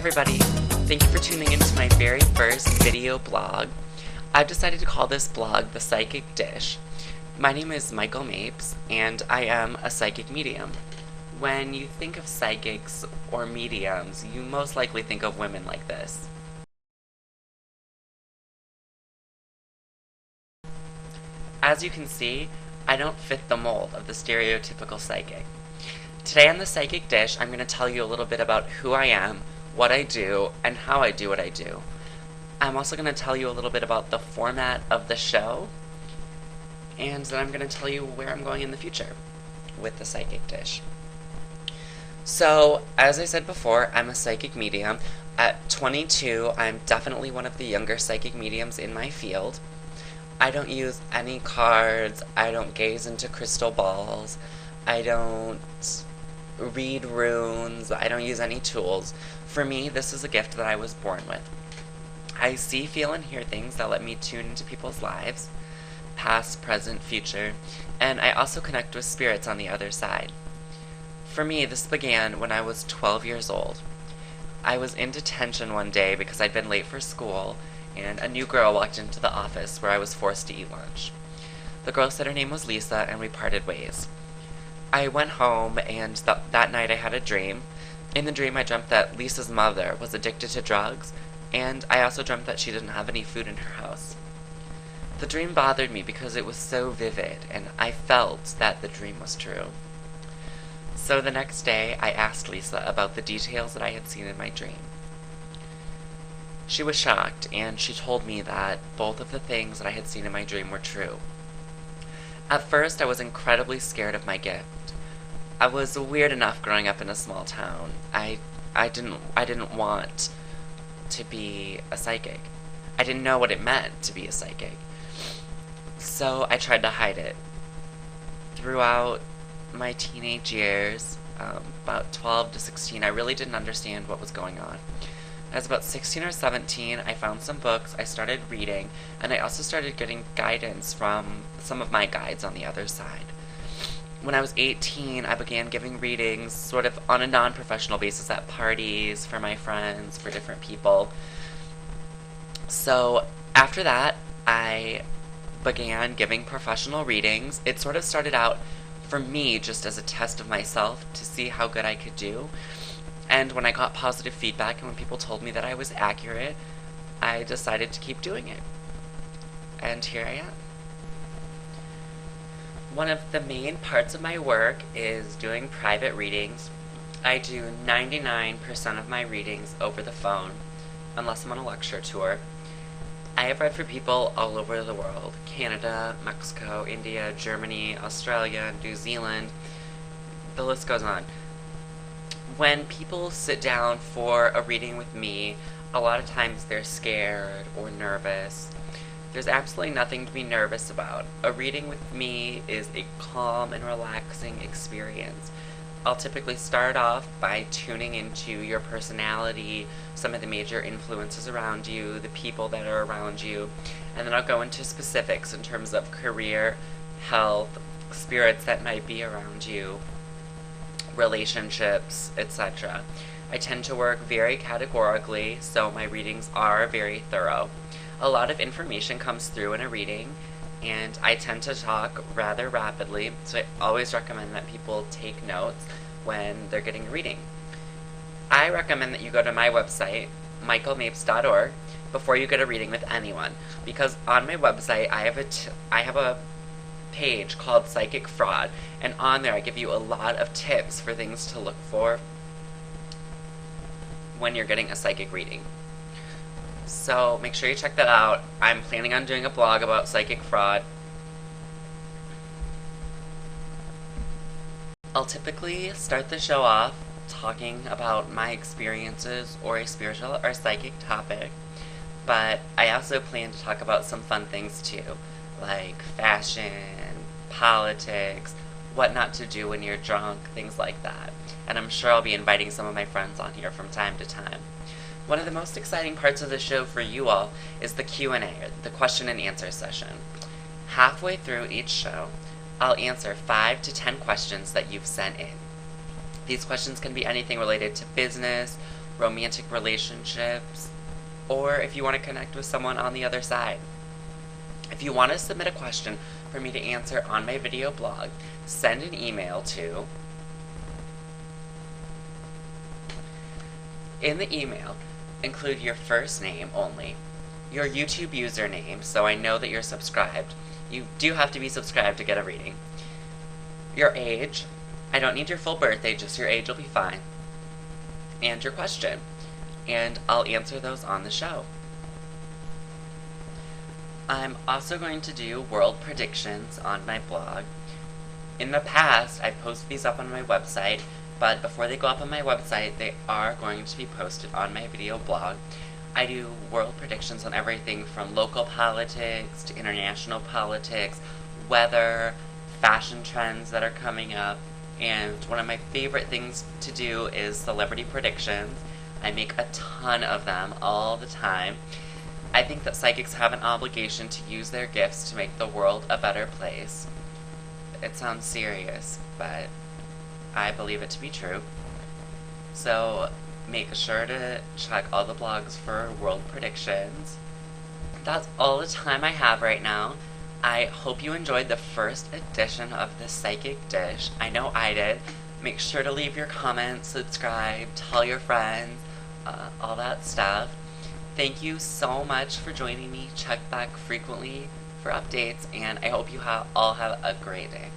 everybody, thank you for tuning into my very first video blog. I've decided to call this blog The Psychic Dish. My name is Michael Mapes, and I am a psychic medium. When you think of psychics or mediums, you most likely think of women like this. As you can see, I don't fit the mold of the stereotypical psychic. Today on The Psychic Dish, I'm going to tell you a little bit about who I am, what I do, and how I do what I do. I'm also going to tell you a little bit about the format of the show, and then I'm going to tell you where I'm going in the future with The Psychic Dish. So, as I said before, I'm a psychic medium. At 22, I'm definitely one of the younger psychic mediums in my field. I don't use any cards, I don't gaze into crystal balls, I don't read runes, I don't use any tools. For me, this is a gift that I was born with. I see, feel, and hear things that let me tune into people's lives, past, present, future, and I also connect with spirits on the other side. For me, this began when I was 12 years old. I was in detention one day because I'd been late for school, and a new girl walked into the office where I was forced to eat lunch. The girl said her name was Lisa, and we parted ways. I went home, and that night I had a dream. In the dream, I dreamt that Lisa's mother was addicted to drugs, and I also dreamt that she didn't have any food in her house. The dream bothered me because it was so vivid, and I felt that the dream was true. So the next day, I asked Lisa about the details that I had seen in my dream. She was shocked, and she told me that both of the things that I had seen in my dream were true. At first, I was incredibly scared of my gift. I was weird enough growing up in a small town. I didn't want to be a psychic. I didn't know what it meant to be a psychic. So I tried to hide it. Throughout my teenage years, about 12 to 16, I really didn't understand what was going on. I was about 16 or 17, I found some books, I started reading, and I also started getting guidance from some of my guides on the other side. When I was 18, I began giving readings sort of on a non-professional basis at parties, for my friends, for different people. So after that, I began giving professional readings. It sort of started out for me just as a test of myself to see how good I could do. And when I got positive feedback and when people told me that I was accurate, I decided to keep doing it. And here I am. One of the main parts of my work is doing private readings. I do 99% of my readings over the phone, unless I'm on a lecture tour. I have read for people all over the world: Canada, Mexico, India, Germany, Australia, New Zealand. The list goes on. When people sit down for a reading with me, a lot of times they're scared or nervous. There's absolutely nothing to be nervous about. A reading with me is a calm and relaxing experience. I'll typically start off by tuning into your personality, some of the major influences around you, the people that are around you, and then I'll go into specifics in terms of career, health, spirits that might be around you, relationships, etc. I tend to work very categorically, so my readings are very thorough. A lot of information comes through in a reading, and I tend to talk rather rapidly, so I always recommend that people take notes when they're getting a reading. I recommend that you go to my website, michaelmapes.org, before you get a reading with anyone, because on my website I have a page called Psychic Fraud, and on there I give you a lot of tips for things to look for when you're getting a psychic reading. So make sure you check that out. I'm planning on doing a blog about psychic fraud. I'll typically start the show off talking about my experiences or a spiritual or psychic topic, but I also plan to talk about some fun things too, like fashion, politics, what not to do when you're drunk, things like that. And I'm sure I'll be inviting some of my friends on here from time to time. One of the most exciting parts of the show for you all is the Q&A, the question and answer session. Halfway through each show, I'll answer 5 to 10 questions that you've sent in. These questions can be anything related to business romantic relationships, or if you want to connect with someone on the other side. If you want to submit a question for me to answer on my video blog, send an email to... In the email, include your first name only, your YouTube username, so I know that you're subscribed. You do have to be subscribed to get a reading. Your age. I don't need your full birthday, just your age will be fine. And your question. And I'll answer those on the show. I'm also going to do world predictions on my blog. In the past, I've posted these up on my website, but before they go up on my website, they are going to be posted on my video blog. I do world predictions on everything from local politics to international politics, weather, fashion trends that are coming up, and one of my favorite things to do is celebrity predictions. I make a ton of them all the time. I think that psychics have an obligation to use their gifts to make the world a better place. It sounds serious, but I believe it to be true. So make sure to check all the blogs for world predictions. That's all the time I have right now. I hope you enjoyed the first edition of the Psychic Dish. I know I did. Make sure to leave your comments, subscribe, tell your friends, all that stuff. Thank you so much for joining me. Check back frequently for updates, and I hope you all have a great day.